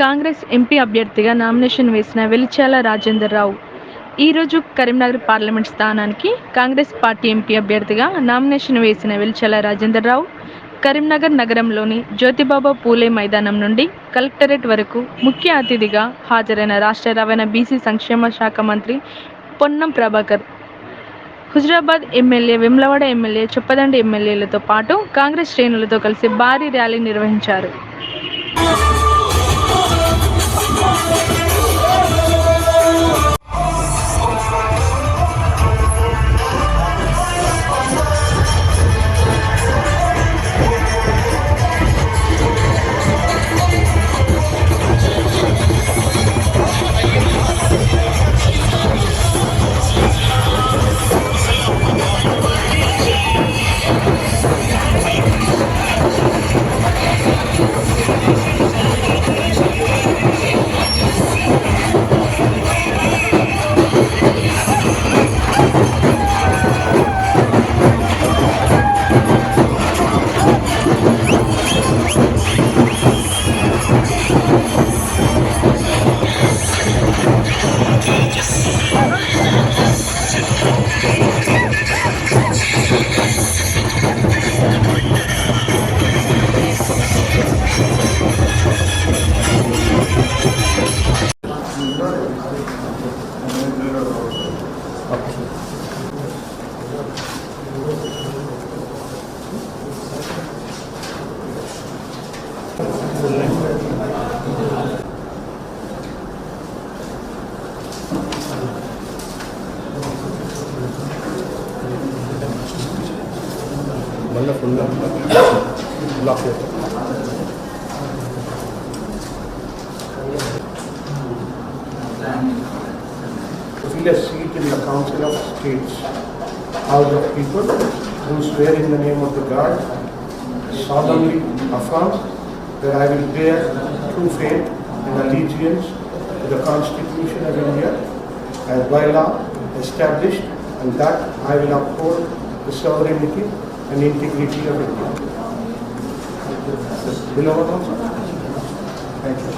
Congress MP అభ్యర్థిగా nomination వేసిన వెలిచాల రాజేందర్ రావు ఈరోజు కరీంనగర్ పార్లమెంట్ స్థానానికి కాంగ్రెస్ పార్టీ ఎంపీ అభ్యర్థిగా నామినేషన్ వేసిన వెలిచాల రాజేందర్ రావు కరీంనగర్ నగరంలోని జ్యోతిబాబు పూలే మైదానం నుండి కలెక్టరేట్ వరకు ముఖ్య అతిథిగా హాజరైన రాష్ట్ర రవాణా బీసీ సంక్షేమ శాఖ మంత్రి పొన్నం ప్రభాకర్, హుజురాబాద్ ఎమ్మెల్యే, వేములవాడ ఎమ్మెల్యే, చొప్పదండి ఎమ్మెల్యేలతో పాటు కాంగ్రెస్ శ్రేణులతో కలిసి భారీ ర్యాలీ నిర్వహించారు. To fill a seat in the Council of States, House of People, who swear in the name of the God, solemnly affirm that I will bear true faith and allegiance to the Constitution of India as by law established, and that I will uphold the sovereignty and integrity of India. Beloved ones, thank you.